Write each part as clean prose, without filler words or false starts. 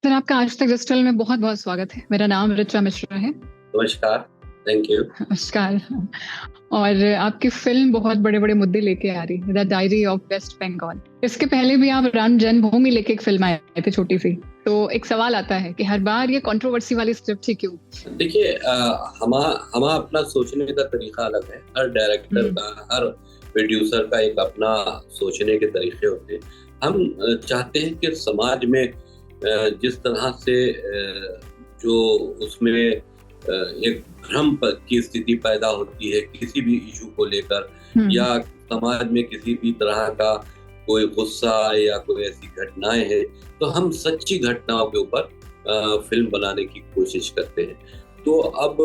Sir, आपका आज तक डिजिटल में बहुत बहुत स्वागत है। मेरा नाम ऋचा मिश्रा है। नमस्कार, थैंक यू। नमस्कार। और आपकी फिल्म बहुत बड़े बड़े मुद्दे लेके आ रही है, the diary of West Bengal. इसके पहले भी आप राम जन्मभूमि लेके एक फिल्म आए थे, छोटी सी। तो एक सवाल आता है कि हर बार ये कंट्रोवर्सी वाली स्क्रिप्ट ही क्यों? देखिए, हमारा अपना सोचने का तरीका अलग है। हर डायरेक्टर का, हर प्रोड्यूसर का एक अपना सोचने के तरीके होते हैं। हम चाहते हैं कि समाज में जिस तरह से जो उसमें एक भ्रम की स्थिति पैदा होती है किसी भी इशू को लेकर, या समाज में किसी भी तरह का कोई गुस्सा या कोई ऐसी घटनाएं हैं, तो हम सच्ची घटनाओं के ऊपर फिल्म बनाने की कोशिश करते हैं। तो अब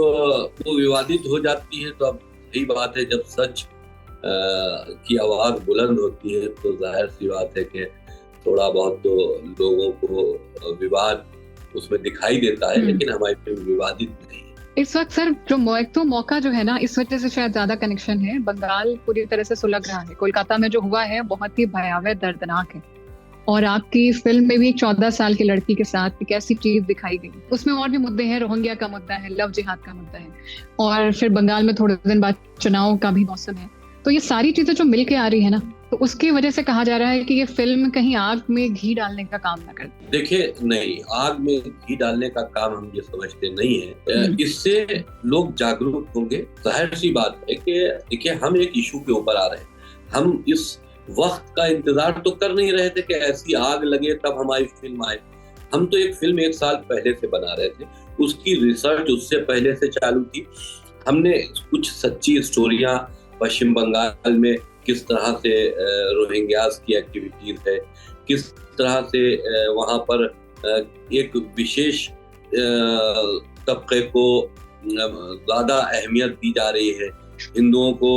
वो विवादित हो जाती है, तो अब यही बात है, जब सच की आवाज बुलंद होती है तो जाहिर सी बात है कि थोड़ा बहुत तो लोगों को विवाद उसमें दिखाई देता है, लेकिन हमारी फिल्म विवादित नहीं है। इस वक्त सर जो मौका जो है ना, इस वजह से शायद ज्यादा कनेक्शन है। बंगाल पूरी तरह से सुलग रहा है। कोलकाता में जो हुआ है बहुत ही भयावह, दर्दनाक है। और आपकी फिल्म में भी 14 साल की लड़की के साथ एक ऐसी चीज दिखाई गई। उसमें और भी मुद्दे हैं, रोहिंग्या का मुद्दा है, लव जिहाद का मुद्दा है, और फिर बंगाल में थोड़े दिन बाद चुनाव का भी मौसम है। तो ये सारी चीजें जो मिलके आ रही है ना, तो उसकी वजह से कहा जा रहा है कि ये फिल्म कहीं आग में घी डालने का काम ना करे। देखिए, नहीं, आग में घी डालने का काम हम ये समझते नहीं है। इससे लोग जागरूक होंगे। जाहिर सी बात है कि देखिए, हम एक इशू के ऊपर आ रहे हैं। हम इस वक्त का इंतजार तो कर नहीं रहे थे कि ऐसी आग लगे तब हमारी फिल्म आए। हम तो एक फिल्म 1 साल पहले से बना रहे थे। उसकी रिसर्च उससे पहले से चालू थी। हमने कुछ सच्ची स्टोरियां, पश्चिम बंगाल में किस तरह से रोहिंग्यास की एक्टिविटीज है, किस तरह से वहाँ पर एक विशेष तबके को ज़्यादा अहमियत दी जा रही है, हिंदुओं को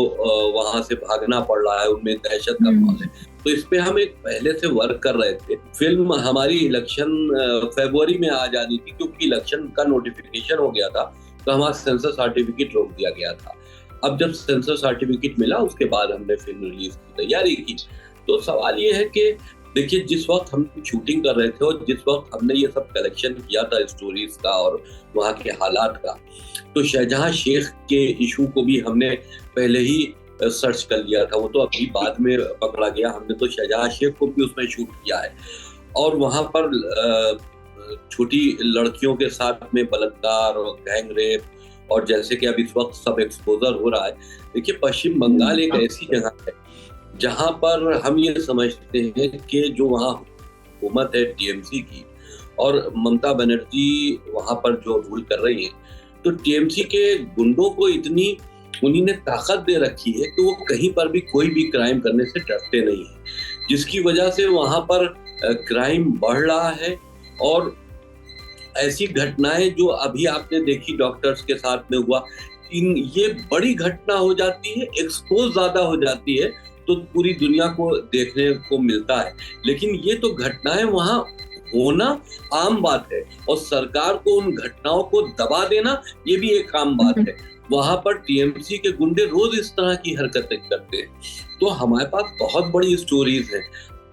वहाँ से भागना पड़ रहा है, उनमें दहशत का माहौल है। तो इस पे हम एक पहले से वर्क कर रहे थे। फिल्म हमारी इलेक्शन फरवरी में आ जानी थी, क्योंकि इलेक्शन का नोटिफिकेशन हो गया था, तो हमारा सेंसर सर्टिफिकेट रोक दिया गया था। अब जब सेंसर सर्टिफिकेट मिला, उसके बाद हमने फिल्म रिलीज की तैयारी की। तो सवाल ये है कि देखिए, जिस वक्त हम शूटिंग कर रहे थे और जिस वक्त हमने ये सब कलेक्शन किया था स्टोरीज का और वहाँ के हालात का, तो शाहजहां शेख के इशू को भी हमने पहले ही सर्च कर लिया था। वो तो अभी बाद में पकड़ा गया। हमने तो शाहजहां शेख को भी उसमें शूट किया है। और वहाँ पर छोटी लड़कियों के साथ में बलात्कार और गैंग रेप, और जैसे कि अब इस वक्त सब एक्सपोजर हो रहा है। देखिए, पश्चिम बंगाल एक ऐसी जगह है जहां पर हम ये समझते हैं कि जो वहाँ हुकूमत है टीएमसी की, और ममता बनर्जी वहां पर जो रूल कर रही है, तो टीएमसी के गुंडों को इतनी उन्हीं ने ताकत दे रखी है कि वो कहीं पर भी कोई भी क्राइम करने से डरते नहीं है, जिसकी वजह से वहां पर क्राइम बढ़ रहा है। और ऐसी घटनाएं जो अभी आपने देखी डॉक्टर्स के साथ में हुआ, ये बड़ी घटना हो जाती है, एक्सपोज ज्यादा हो जाती है, तो पूरी दुनिया को देखने को मिलता है। लेकिन ये तो घटनाएं वहां होना आम बात है, और सरकार को उन घटनाओं को दबा देना ये भी एक आम बात है। वहां पर टीएमसी के गुंडे रोज इस तरह की हरकतें करते हैं। तो हमारे पास बहुत बड़ी स्टोरीज हैं।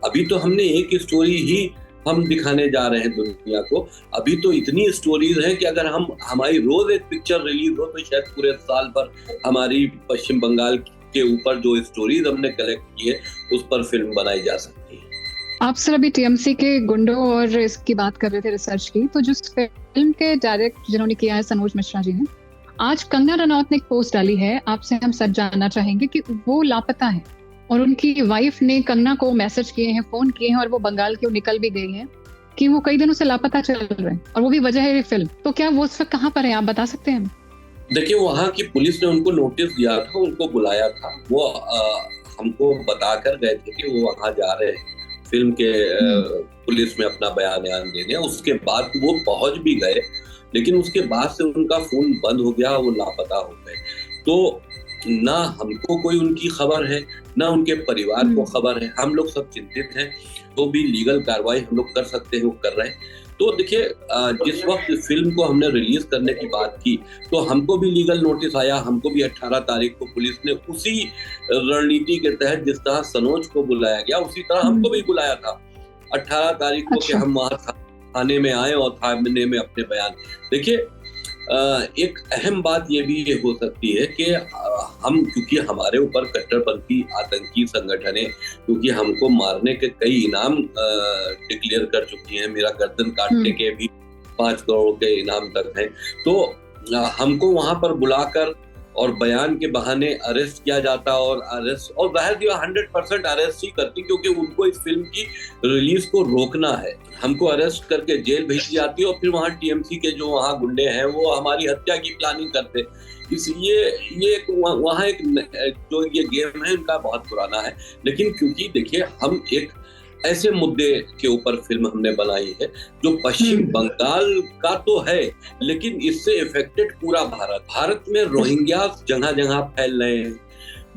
अभी तो हमने एक स्टोरी ही हम दिखाने जा रहे हैं दुनिया को। अभी तो इतनी स्टोरीज हैं कि अगर हमारी रोज एक पिक्चर रिलीज हो, तो शायद पूरे साल भर हमारी पश्चिम बंगाल के ऊपर जो स्टोरीज हमने कलेक्ट की है उस पर फिल्म बनाई जा सकती है। आप सर अभी टीएमसी के गुंडों और इसकी बात कर रहे थे, रिसर्च की। तो जिस फिल्म के डायरेक्ट जिन्होंने किया है, सनोज मिश्रा जी ने, आज कंगना रनौत ने एक पोस्ट डाली है। आपसे हम सच जानना चाहेंगे कि वो लापता है, और उनकी वाइफ ने कंगना को मैसेज किए हैं, फोन किए हैं, और वो बंगाल की निकल भी गई है कि वो कई दिनों से लापता चल रहे हैं, और वो भी वजह है ये फिल्म। तो क्या वो उस वक्त कहाँ पर है, आप बता सकते हैं? देखिए, वहाँ की पुलिस ने उनको नोटिस दिया था, उनको बुलाया था। वो हमको बताकर गए थे कि वो वहाँ जा रहे हैं फिल्म के पुलिस में अपना बयान देने। उसके बाद वो पहुंच भी गए, लेकिन उसके बाद से उनका फोन बंद हो गया, वो लापता हो गए। तो ना हमको कोई उनकी खबर है, ना उनके परिवार को खबर है। हम लोग सब चिंतित हैं। तो भी लीगल कार्रवाई हम लोग कर सकते हैं, वो कर रहे हैं। तो देखिए, जिस वक्त फिल्म को हमने रिलीज करने की बात की, तो हमको भी लीगल नोटिस आया। हमको भी 18 तारीख को पुलिस ने उसी रणनीति के तहत, जिस तरह सनोज को बुलाया गया, उसी तरह हमको भी बुलाया था 18 तारीख को कि हम वहाँ थाने में आए और थाने में अपने बयान। देखिए, एक अहम बात ये भी हो सकती है कि हम, क्योंकि हमारे ऊपर कट्टरपंथी आतंकी संगठन है, क्योंकि हमको मारने के कई इनाम डिक्लेयर कर चुकी हैं, मेरा गर्दन काटने के भी 5 करोड़ के इनाम तक हैं, तो हमको वहां पर बुलाकर और बयान के बहाने अरेस्ट किया जाता, और अरेस्ट, और जाहिर 100% अरेस्ट ही करती, क्योंकि उनको इस फिल्म की रिलीज को रोकना है। हमको अरेस्ट करके जेल भेजी जाती है, और फिर वहाँ टीएमसी के जो वहाँ गुंडे हैं वो हमारी हत्या की प्लानिंग करते। इसलिए ये वहाँ एक जो ये गेम है इनका बहुत पुराना है। लेकिन क्योंकि देखिए, हम एक ऐसे मुद्दे के ऊपर फिल्म हमने बनाई है जो पश्चिम बंगाल का तो है, लेकिन इससे इफेक्टेड पूरा भारत में रोहिंग्या जगह जगह फैल रहे हैं।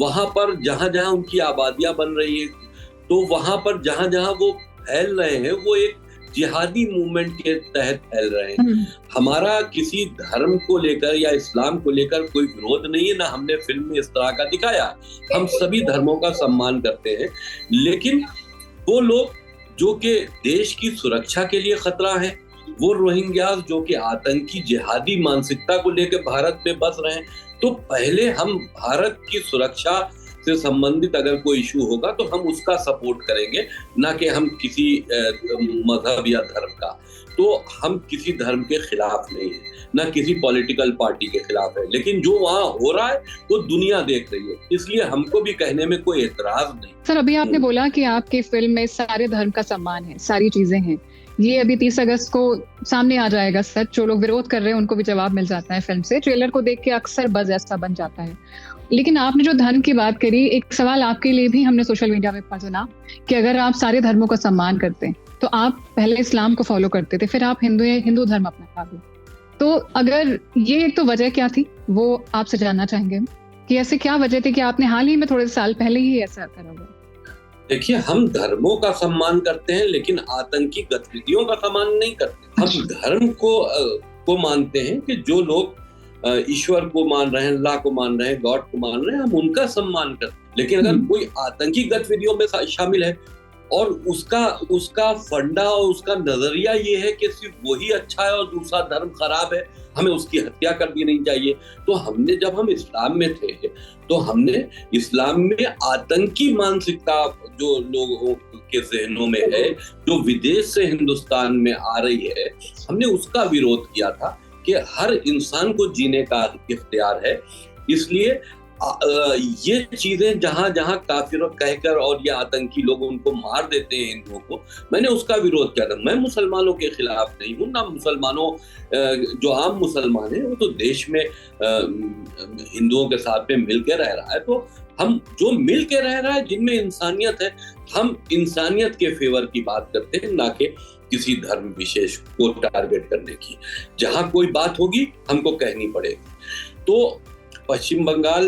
वहां पर जहां जहां उनकी आबादियां बन रही है, तो वहां पर जहां जहां वो फैल रहे हैं वो एक जिहादी मूवमेंट के तहत फैल रहे हैं। हमारा किसी धर्म को लेकर या इस्लाम को लेकर कोई विरोध नहीं है, ना हमने फिल्म में इस तरह का दिखाया। हम सभी धर्मों का सम्मान करते हैं, लेकिन वो लोग जो कि देश की सुरक्षा के लिए खतरा है, वो रोहिंग्या जो कि आतंकी जिहादी मानसिकता को लेकर भारत में बस रहे हैं, तो पहले हम भारत की सुरक्षा से संबंधित अगर कोई इशू होगा तो हम उसका सपोर्ट करेंगे, ना कि हम किसी मजहब या धर्म का। तो हम किसी धर्म के खिलाफ नहीं है, ना किसी पॉलिटिकल पार्टी के खिलाफ है, लेकिन जो वहाँ हो रहा है वो दुनिया देख रही है, इसलिए हमको भी कहने में कोई एतराज नहीं। सर, अभी आपने बोला कि आपकी फिल्म में सारे धर्म का सम्मान है, सारी चीजें हैं। ये अभी 30 अगस्त को सामने आ जाएगा सच। जो लोग विरोध कर रहे हैं उनको भी जवाब मिल जाता है फिल्म से। ट्रेलर को देख के अक्सर बज़ ऐसा बन जाता है। लेकिन आपने जो धर्म की बात करी, एक सवाल आपके लिए भी हमने सोशल मीडिया पे सुना कि अगर आप सारे धर्मों का सम्मान करते हैं तो आप पहले इस्लाम को फॉलो करते थे, फिर आप हिंदू धर्म अपना लो। तो अगर ये एक तो वजह क्या थी वो आपसे जानना चाहेंगे कि ऐसे क्या वजह थी कि आपने हाल ही में थोड़े साल पहले ही ऐसा करा हुआ? देखिए, हम धर्मों का सम्मान करते हैं लेकिन आतंकी गतिविधियों का सम्मान नहीं करते। हम धर्म को मानते हैं कि जो लोग ईश्वर को मान रहे हैं, अल्लाह को मान रहे हैं, गॉड को मान रहे हैं, हम उनका सम्मान करते हैं। लेकिन अगर कोई आतंकी गतिविधियों में शामिल है और उसका फंडा और उसका नजरिया ये है कि सिर्फ वही अच्छा है और दूसरा धर्म खराब है, हमें उसकी हत्या कर देनी चाहिए, तो हमने, जब हम इस्लाम में थे तो हमने इस्लाम में आतंकी मानसिकता जो लोगों के जहनों में है, जो विदेश से हिंदुस्तान में आ रही है, हमने उसका विरोध किया था कि हर इंसान को जीने का इख्तियार है। इसलिए ये चीजें जहां जहां काफिरों कहकर और ये आतंकी लोग उनको मार देते हैं हिंदुओं को, मैंने उसका विरोध किया था। मैं मुसलमानों के खिलाफ नहीं हूँ, ना मुसलमानों जो आम मुसलमान है वो तो देश में हिंदुओं के साथ में मिल के रह रहा है। तो हम जो मिल के रह रहा है, जिनमें इंसानियत है, हम इंसानियत के फेवर की बात करते हैं, ना कि किसी धर्म विशेष को टारगेट करने की। जहां कोई बात होगी हमको कहनी पड़ेगी। तो पश्चिम बंगाल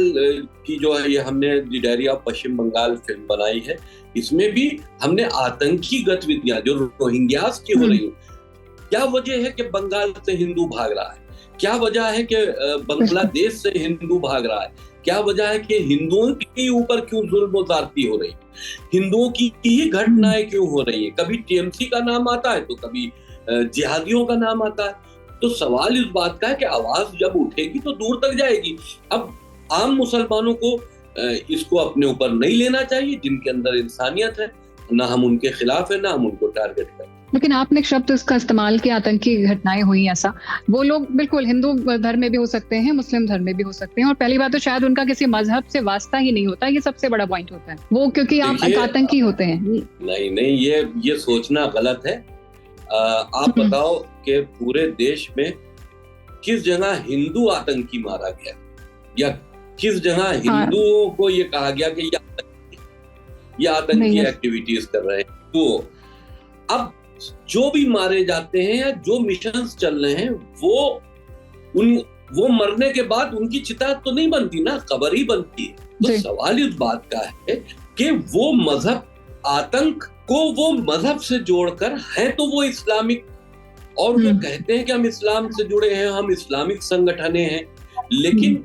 की जो है, ये हमने the diary of Paschim Bengal film बनाई है। इसमें भी हमने आतंकी गतिविधियां जो रोहिंग्यास की हो रही है, क्या वजह है कि बंगाल से हिंदू भाग रहा है, क्या वजह है कि बांग्लादेश से हिंदू भाग रहा है, क्या वजह है कि हिंदुओं के ऊपर क्यों जुल्म ज्यादती हो रही है, हिंदुओं की ही घटनाएं क्यों हो रही है। कभी टीएमसी का नाम आता है तो कभी जिहादियों का नाम आता है। तो सवाल इस बात का है कि आवाज जब उठेगी तो दूर तक जाएगी। अब आम मुसलमानों को इसको अपने ऊपर नहीं लेना चाहिए, जिनके अंदर इंसानियत है, ना हम उनके खिलाफ है, ना हम उनको टारगेट करें। लेकिन आपने एक शब्द इसका इस्तेमाल किया, आतंकी घटनाएं हुई, ऐसा वो लोग बिल्कुल हिंदू धर्म में भी हो सकते हैं, मुस्लिम धर्म में भी हो सकते हैं, और पहली बात तो शायद उनका किसी मजहब से वास्ता ही नहीं होता, ये सबसे बड़ा पॉइंट होता है वो, क्योंकि आप आतंकी होते हैं। नहीं, ये सोचना गलत है। आप बताओ कि पूरे देश में किस जगह हिंदू आतंकी मारा गया, या किस जगह हिंदुओं को ये कहा गया कि ये आतंकी एक्टिविटीज कर रहे हैं। तो अब जो भी मारे जाते हैं या जो मिशंस चल रहे हैं, वो मरने के बाद उनकी चिता तो नहीं बनती ना, कब्र ही बनती है। तो सवाल इस बात का है कि वो मजहब, आतंक को वो मजहब से जोड़कर है तो वो इस्लामिक, और वो कहते हैं कि हम इस्लाम से जुड़े हैं, हम इस्लामिक संगठने हैं, लेकिन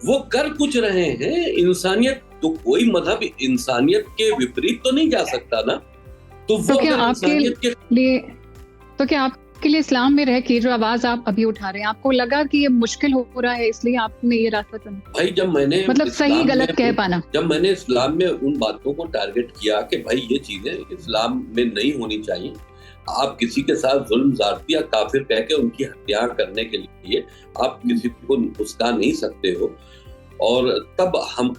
वो कर कुछ रहे हैं इंसानियत। तो कोई मजहब इंसानियत के विपरीत तो नहीं जा सकता ना। तो वो क्या आपके लिए तो क्या आपके लिए इस्लाम में रह के जो आवाज आप अभी उठा रहे हैं, आपको लगा कि ये मुश्किल हो रहा है इसलिए आपने ये रास्ता चुना? भाई जब मैंने मतलब सही गलत कह पाना, जब मैंने इस्लाम में उन बातों को टारगेट किया कि भाई ये चीजें इस्लाम में नहीं होनी चाहिए, आप किसी के साथ जुल्म ज़्यादती या काफिर कह के उनकी हत्या करने के लिए आप किसी को उस्का नहीं सकते हो। और तब हम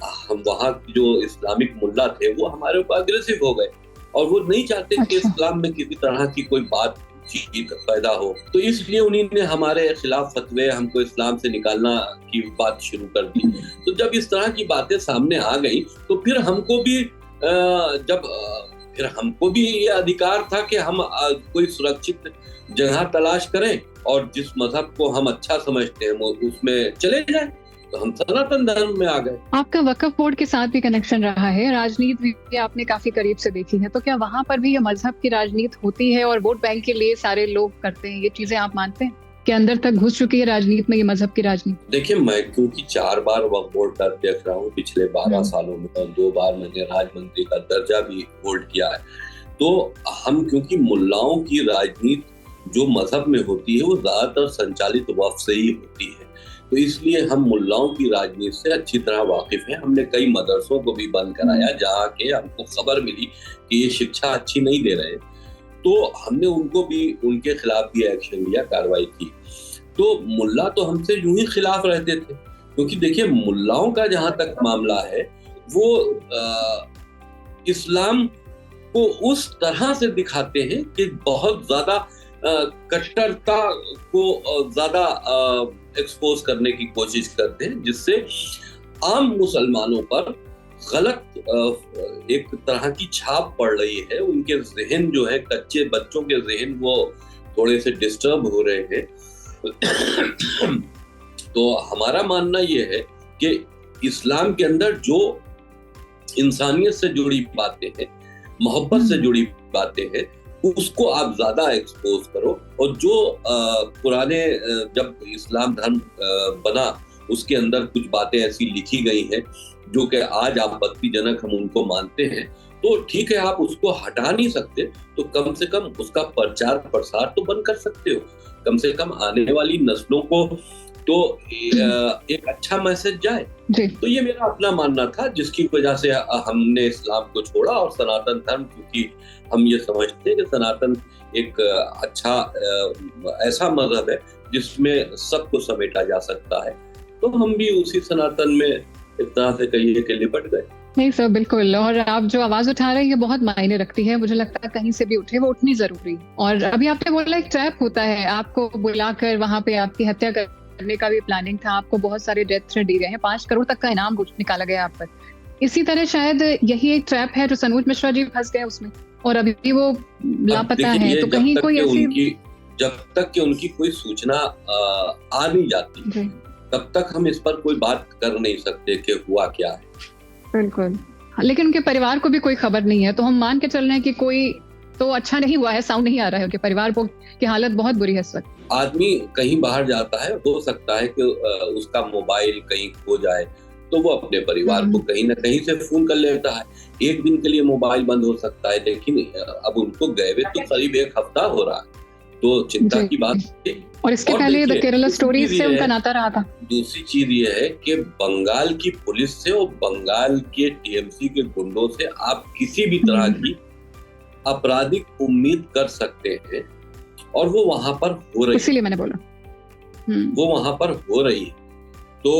वहाँ जो इस्लामिक मुल्ला थे वो हमारे ऊपर अग्रेसिव हो गए और वो नहीं चाहते कि इस्लाम में किसी तरह की कोई बात चीज पैदा हो, तो इसलिए उन्होंने हमारे खिलाफ फतवे, हमको इस्लाम से निकालना की बात शुरू कर दी। तो जब इस तरह की बातें सामने आ गई तो फिर हमको भी ये अधिकार था कि हम कोई सुरक्षित जगह तलाश करें और जिस मजहब को हम अच्छा समझते हैं वो उसमें चले जाएं। तो हम सनातन धर्म में आ गए। आपका वक्फ बोर्ड के साथ भी कनेक्शन रहा है, राजनीति भी आपने काफी करीब से देखी है, तो क्या वहाँ पर भी ये मजहब की राजनीति होती है और वोट बैंक के लिए सारे लोग करते हैं, ये चीजें आप मानते हैं कि अंदर तक घुस चुकी है राजनीति में ये मजहब की राजनीति? देखिए, मैं क्योंकि 4 बार वक्फ बोर्ड का अध्यक्ष रहा हूँ पिछले 12 सालों में और 2 बार मैंने राज्य मंत्री का दर्जा भी होल्ड किया है, तो हम क्योंकि मुल्लाओं की राजनीति जो मजहब में होती है वो ज्यादातर संचालित वक्फ से ही होती है, तो इसलिए हम मुल्लाओं की राजनीति से अच्छी तरह वाकिफ हैं। हमने कई मदरसों को भी बंद कराया जहाँ के हमको खबर मिली कि ये शिक्षा अच्छी नहीं दे रहे, तो हमने उनको भी उनके खिलाफ भी एक्शन लिया, कार्रवाई की। तो मुल्ला तो हमसे यूं ही खिलाफ रहते थे, क्योंकि देखिए मुल्लाओं का जहाँ तक मामला है वो इस्लाम को उस तरह से दिखाते हैं कि बहुत ज्यादा कट्टरता को ज्यादा एक्सपोज करने की कोशिश करते हैं, जिससे आम मुसलमानों पर गलत एक तरह की छाप पड़ रही है। उनके जहन जो है, कच्चे बच्चों के जहन वो थोड़े से डिस्टर्ब हो रहे हैं। तो हमारा मानना ये है कि इस्लाम के अंदर जो इंसानियत से जुड़ी बातें हैं, मोहब्बत से जुड़ी बातें हैं, उसको आप ज्यादा एक्सपोज करो। और जो पुराने जब इस्लाम धर्म बना उसके अंदर कुछ बातें ऐसी लिखी गई हैं जो कि आज आपत्तिजनक हम उनको मानते हैं, तो ठीक है, आप उसको हटा नहीं सकते, तो कम से कम उसका प्रचार प्रसार तो बंद कर सकते हो। कम से कम आने वाली नस्लों को तो एक अच्छा मैसेज जाए। तो ये मेरा अपना मानना था, जिसकी वजह से हमने इस्लाम को छोड़ा और सनातन धर्म, क्योंकि हम ये समझते हैं कि सनातन एक अच्छा ऐसा मजहब है जिसमें सबको समेटा जा सकता है, तो हम भी उसी सनातन में एक तरह से कहिए कि लिपट गए। नहीं सर, बिल्कुल। और आप जो आवाज उठा रहे हैं ये बहुत मायने रखती है, मुझे लगता है कहीं से भी उठे वो उठनी जरूरी है। और अभी आपने बोला एक ट्रैप होता है, आपको बुलाकर वहां पे आपकी हत्या करने का भी प्लानिंग था, आपको बहुत सारे डेथ थ्रेट दिए गए हैं, 5 करोड़ तक का इनाम निकाला गया आप पर। इसी तरह शायद यही एक ट्रैप है जो सनोज मिश्रा जी फंस गए उसमें और अभी भी वो लापता है। तो कहीं कोई ऐसी, जब तक कि उनकी कोई सूचना आ नहीं जाती तब तक हम इस पर कोई बात कर नहीं सकते कि हुआ क्या है। बिल्कुल, लेकिन उनके परिवार को भी कोई खबर नहीं है, तो हम मान के चल रहे हैं कि कोई तो अच्छा नहीं हुआ है, साउंड नहीं आ रहा है उनके परिवार को की हालत बहुत बुरी है इस वक्त। आदमी कहीं बाहर जाता है, हो सकता है कि उसका मोबाइल कहीं खो जाए, तो वो अपने परिवार को कहीं ना कहीं से फोन कर लेता है। एक दिन के लिए मोबाइल बंद हो सकता है, लेकिन अब उनको गए हुए तो करीब 1 हफ्ता हो रहा है, तो चिंता की बात है। और इसके पहले द केरला स्टोरीज से उनका नाता रहा था। दूसरी चीज ये है कि बंगाल की पुलिस से और बंगाल के टीएमसी के गुंडों से आप किसी भी तरह की आपराधिक उम्मीद कर सकते हैं, और वो वहां पर हो रही है, इसीलिए मैंने बोला वो वहां पर हो रही है। तो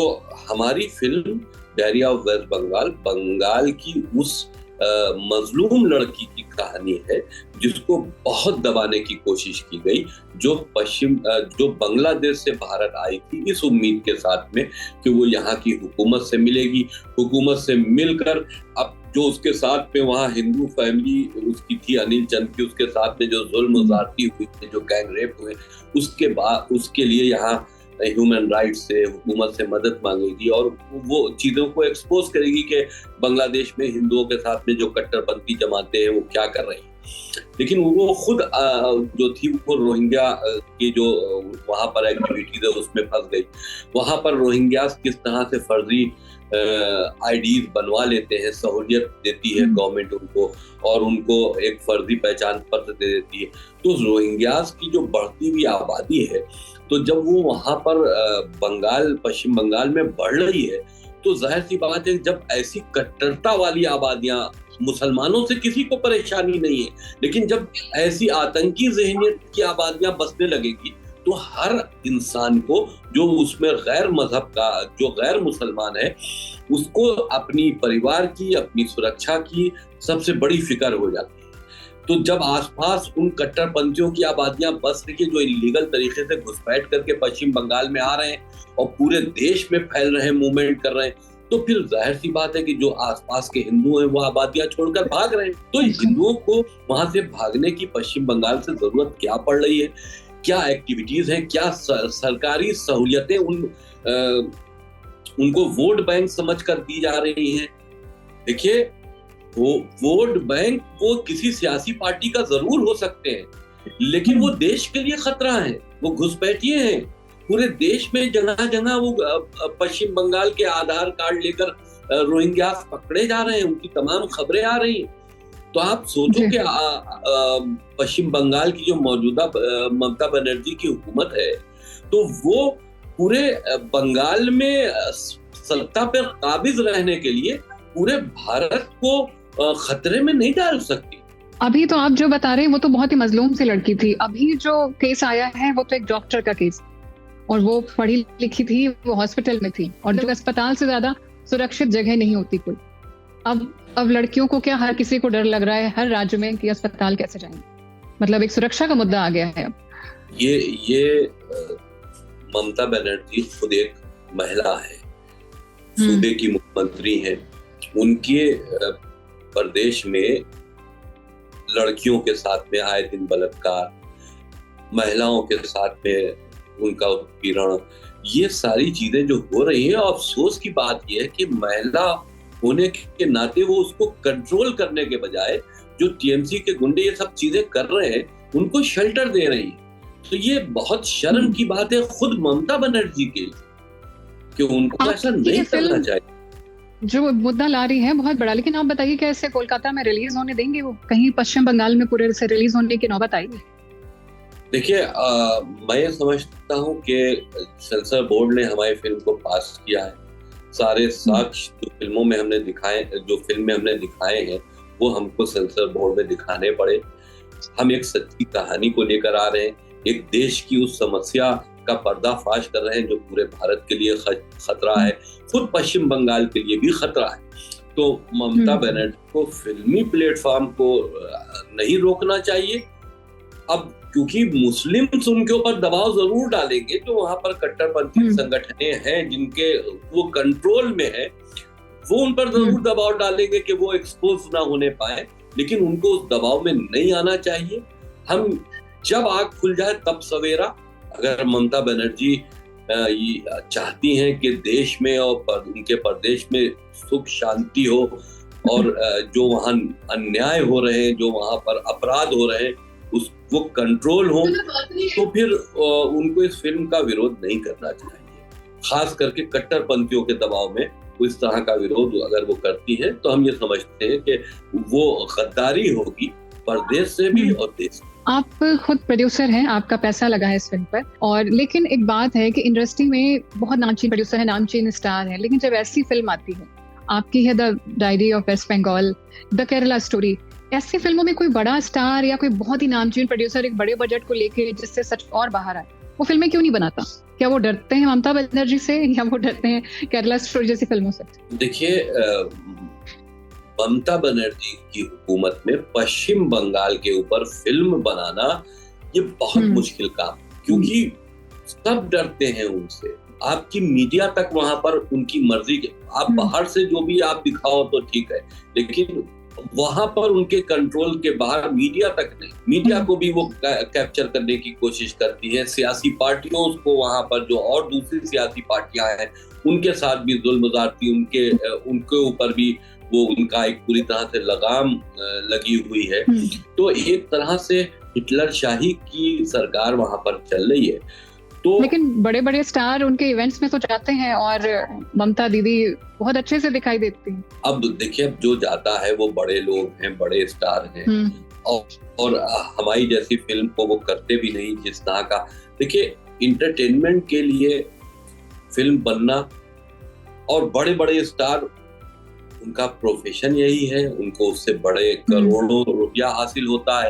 हमारी film diary of West Bengal Bengal की उस मजलूम लड़की की कहानी है जिसको बहुत दबाने की कोशिश की गई, जो बांग्लादेश से भारत आई थी इस उम्मीद के साथ में कि वो यहाँ की हुकूमत से मिलेगी, हुकूमत से मिलकर अब जो उसके साथ में वहाँ हिंदू फैमिली उसकी थी अनिल चंद की, उसके साथ में जो जुल्म ज़्यादती हुई थी, जो गैंग रेप हुए, उसके बाद उसके लिए यहाँ ह्यूमन राइट्स से हुकूमत से मदद मांगेगी और वो चीज़ों को एक्सपोज करेगी कि बांग्लादेश में हिंदुओं के साथ में जो कट्टरपंथी जमाते हैं वो क्या कर रही हैं। लेकिन वो खुद जो थी वो रोहिंग्या की जो वहाँ पर एक्टिविटीज है उसमें फंस गई। वहाँ पर रोहिंग्यास किस तरह से फर्जी आईडीज बनवा लेते हैं, सहूलियत देती है गवर्नमेंट उनको, और उनको एक फर्जी पहचान पत्र दे देती है। तो रोहिंग्यास की जो बढ़ती हुई आबादी है, तो जब वो वहां पर पश्चिम बंगाल में बढ़ रही है, तो जाहिर सी बात है जब ऐसी कट्टरता वाली आबादियां, मुसलमानों से किसी को परेशानी नहीं है, लेकिन जब ऐसी आतंकी ज़हनियत की आबादियां बसने लगेगी, तो हर इंसान को जो उसमें गैर मजहब का, जो गैर मुसलमान है, उसको अपनी परिवार की, अपनी सुरक्षा की सबसे बड़ी फिक्र हो जाती है। तो जब आसपास उन कट्टरपंथियों की आबादियां बस रही है, जो इलीगल तरीके से घुसपैठ करके पश्चिम बंगाल में आ रहे हैं और पूरे देश में फैल रहे हैं, मूवमेंट कर रहे हैं, तो फिर जाहिर सी बात है कि जो आसपास के हिंदू हैं वो आबादियां छोड़कर भाग रहे हैं। तो हिंदुओं को वहां से भागने की पश्चिम बंगाल से जरूरत क्या पड़ रही है? क्या एक्टिविटीज हैं, क्या सरकारी सहूलियतें उनको वोट बैंक समझकर दी जा रही हैं? देखिए, वो वोट बैंक वो किसी सियासी पार्टी का जरूर हो सकते हैं, लेकिन वो देश के लिए खतरा है। वो घुसपैठिए हैं, पूरे देश में जगह जगह वो पश्चिम बंगाल के आधार कार्ड लेकर रोहिंग्यास पकड़े जा रहे हैं, उनकी तमाम खबरें आ रही हैं। तो आप सोचो कि पश्चिम बंगाल की जो मौजूदा ममता बनर्जी की हुकूमत है, तो वो पूरे बंगाल में सत्ता पर काबिज रहने के लिए पूरे भारत को खतरे में नहीं डाल सकती। अभी तो आप जो बता रहे हैं वो तो बहुत ही मजलूम सी लड़की थी। अभी जो केस आया है वो तो एक डॉक्टर का केस, और वो पढ़ी लिखी थी, वो हॉस्पिटल में थी, और जो अस्पताल से ज्यादा सुरक्षित जगह नहीं होती कोई। अब लड़कियों को क्या, हर किसी को डर लग रहा है हर राज्य में कि अस्पताल कैसे जाएंगे। मतलब एक सुरक्षा का मुद्दा आ गया है अब। ये ममता बनर्जी खुद एक महिला है, सूबे की मुख्यमंत्री है। उनके प्रदेश में लड़कियों के साथ में आए दिन बलात्कार, महिलाओं के साथ में उनका उत्पीड़न, ये सारी चीजें जो हो रही हैं, अफसोस की बात यह है कि महिला होने के नाते वो उसको कंट्रोल करने के बजाय जो टीएमसी के गुंडे ये सब चीजें कर रहे हैं, उनको शेल्टर दे रही है। तो ये बहुत शर्म की बात है खुद ममता बनर्जी के लिए कि उनको ऐसा नहीं करना चाहिए। जो मुद्दा ला रही है बहुत बड़ा, लेकिन आप बताइए क्या इससे कोलकाता में रिलीज होने देंगे वो? कहीं पश्चिम बंगाल में पूरे से रिलीज होने की नौबत आएगी? देखिए, मैं समझता हूँ कि सेंसर बोर्ड ने हमारी फिल्म को पास किया है। सारे साक्ष्य जो फिल्मों में हमने दिखाए, जो फिल्म में हमने दिखाए हैं, वो हमको सेंसर बोर्ड में दिखाने पड़े। हम एक सच्ची कहानी को लेकर आ रहे हैं, एक देश की उस समस्या का पर्दाफाश कर रहे हैं जो पूरे भारत के लिए खतरा है, खुद पश्चिम बंगाल के लिए भी खतरा है। तो ममता बनर्जी को फिल्मी प्लेटफॉर्म को नहीं रोकना चाहिए। अब क्योंकि मुस्लिम्स उनके ऊपर दबाव जरूर डालेंगे, जो वहां पर कट्टरपंथी संगठनें हैं जिनके वो कंट्रोल में है, वो उन पर जरूर दबाव डालेंगे कि वो एक्सपोज ना होने पाए, लेकिन उनको उस दबाव में नहीं आना चाहिए। हम जब आग खुल जाए तब सवेरा। अगर ममता बनर्जी चाहती हैं कि देश में और उनके प्रदेश में सुख शांति हो, और जो वहाँ अन्याय हो रहे हैं, जो वहाँ पर अपराध हो रहे हैं, वो कंट्रोल हो, तो फिर उनको इस फिल्म का विरोध नहीं करना चाहिए। खास करके कट्टरपंथियों के दबाव में इस तरह का विरोध अगर वो करती है, तो हम ये समझते हैं कि वो गद्दारी होगी प्रदेश से भी और देश से। आप खुद प्रोड्यूसर हैं, आपका पैसा लगा है इस फिल्म पर, और लेकिन एक बात है कि इंडस्ट्री में बहुत नामचीन प्रोड्यूसर है, नामचीन स्टार है, लेकिन जब ऐसी फिल्म आती है, आपकी है the diary of West Bengal, the Kerala story, ऐसी फिल्मों में कोई बड़ा स्टार या कोई बहुत ही नामचीन प्रोड्यूसर एक बड़े बजट को लेके जिससे सच और बाहर आए, वो फिल्में क्यों नहीं बनाता? क्या वो डरते हैं ममता बनर्जी से, या वो डरते हैं केरला स्टोरी जैसी फिल्मों से? देखिए, ममता बनर्जी की हुकूमत में पश्चिम बंगाल के ऊपर फिल्म बनाना ये बहुत मुश्किल काम, क्योंकि सब डरते हैं उनसे। आपकी मीडिया तक वहां पर उनकी मर्जी के, आप बाहर से जो भी आप दिखाओ तो ठीक है, लेकिन वहां पर उनके कंट्रोल के बाहर मीडिया तक नहीं। मीडिया को भी वो कैप्चर करने की कोशिश करती है। सियासी पार्टियों को वहां पर जो और दूसरी सियासी पार्टियां हैं उनके साथ भी जुल्म ज़्यादती, उनके ऊपर भी वो उनका एक पूरी तरह से लगाम लगी हुई है। तो एक तरह से हिटलर शाही की सरकार वहां पर चल रही है। तो लेकिन बड़े बड़े स्टार उनके इवेंट्स में तो जाते हैं और ममता दीदी बहुत अच्छे से दिखाई देती हैं। अब देखिए, अब जो जाता है वो बड़े लोग हैं, बड़े स्टार हैं, और हमारी जैसी फिल्म को वो करते भी नहीं जिस तरह का। देखिए, इंटरटेनमेंट के लिए फिल्म बनना, और बड़े बड़े स्टार, उनका प्रोफेशन यही है, उनको उससे बड़े करोड़ों रुपया हासिल होता है,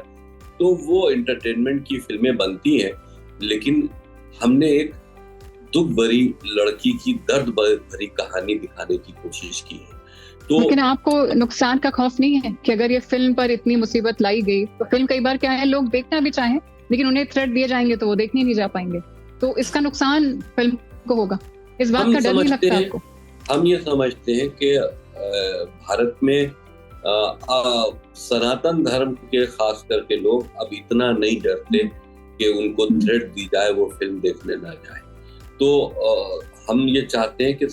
तो वो एंटरटेनमेंट की फिल्में बनती हैं। लेकिन हमने एक दुख भरी लड़की की दर्द भरी कहानी दिखाने की कोशिश की है। तो लेकिन आपको नुकसान का खौफ नहीं है कि अगर ये फिल्म पर इतनी मुसीबत लाई गई तो फिल्म कई बार क्या है, लोग देखना भी चाहें लेकिन उन्हें थ्रेट दिए जाएंगे तो वो देखने नहीं जा पाएंगे, तो इसका नुकसान फिल्म को होगा, इस बात का डर नहीं लगता आपको? हम ये समझते हैं कि भारत में सनातन धर्म के खास करके लोग अब इतना नहीं डरते कि उनको थ्रेट दी जाए वो फिल्म देखने ना जाए। तो हम ये चाहते हैं कि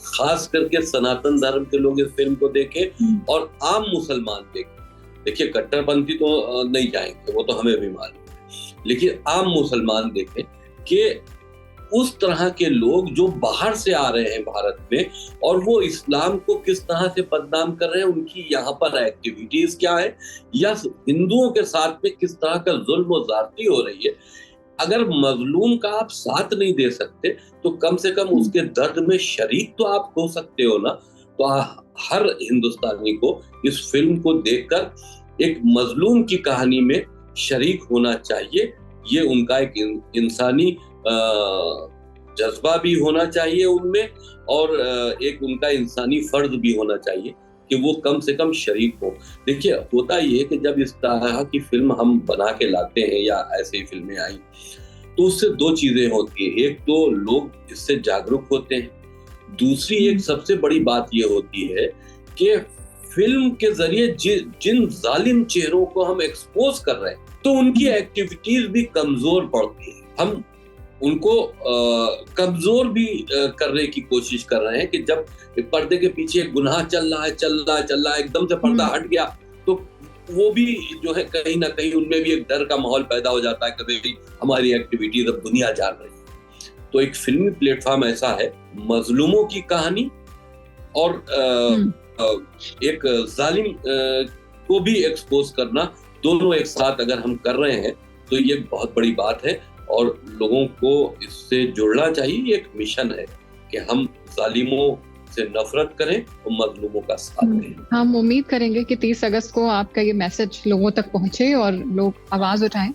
खास करके सनातन धर्म के लोग इस फिल्म को देखें और आम मुसलमान देखें। देखिए, कट्टरपंथी तो नहीं जाएंगे, वो तो हमें भी मालूम है, लेकिन आम मुसलमान देखें कि उस तरह के लोग जो बाहर से आ रहे हैं भारत में और वो इस्लाम को किस तरह से बदनाम कर रहे हैं, उनकी यहाँ पर एक्टिविटीज क्या है, या हिंदुओं के साथ में किस तरह का जुल्म और ज्यादती हो रही है। अगर मजलूम का आप साथ नहीं दे सकते तो कम से कम उसके दर्द में शरीक तो आप हो सकते हो ना। तो हर हिंदुस्तानी को इस फिल्म को देखकर एक मजलूम की कहानी में शरीक होना चाहिए। ये उनका एक इंसानी जज्बा भी होना चाहिए उनमें, और एक उनका इंसानी फर्ज भी होना चाहिए कि वो कम से कम शरीक हो। देखिए, होता ये है कि जब इस तरह की फिल्म हम बना के लाते हैं या ऐसी फिल्में आई, तो उससे दो चीजें होती है। एक तो लोग इससे जागरूक होते हैं, दूसरी एक सबसे बड़ी बात ये होती है कि फिल्म के जरिए जिन जालिम चेहरों को हम एक्सपोज कर रहे हैं तो उनकी एक्टिविटीज भी कमजोर पड़ती है। हम उनको कमजोर भी करने की कोशिश कर रहे हैं कि जब पर्दे के पीछे एक गुनाह चल रहा है, एकदम से पर्दा हट गया तो वो भी जो है कहीं ना कहीं उनमें भी एक डर का माहौल पैदा हो जाता है कि भाई हमारी एक्टिविटीज अब दुनिया जान रही है। तो एक फिल्मी प्लेटफॉर्म ऐसा है, मजलूमों की कहानी और एक जालिम को भी एक्सपोज करना, दोनों एक साथ अगर हम कर रहे हैं तो ये बहुत बड़ी बात है और लोगों को इससे जुड़ना चाहिए। एक मिशन है कि हम जालिमों से नफरत करें और मजलूमों का साथ दें। हम उम्मीद करेंगे कि 30 अगस्त को आपका ये मैसेज लोगों तक पहुंचे और लोग आवाज उठाएं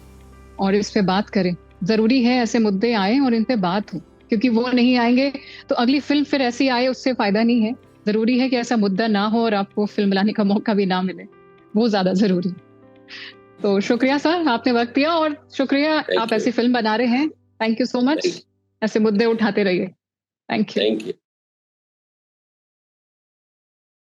और इस पे बात करें। जरूरी है ऐसे मुद्दे आए और इन पे बात हो, क्योंकि वो नहीं आएंगे तो अगली फिल्म फिर ऐसी आए, उससे फायदा नहीं है। जरूरी है कि ऐसा मुद्दा ना हो और आपको फिल्म बनाने का मौका भी ना मिले, वो ज्यादा जरूरी। तो शुक्रिया सर, आपने वक्त दिया और शुक्रिया आप ऐसी फिल्म बना रहे हैं। Thank you so much. ऐसे मुद्दे उठाते रहिए। Thank you.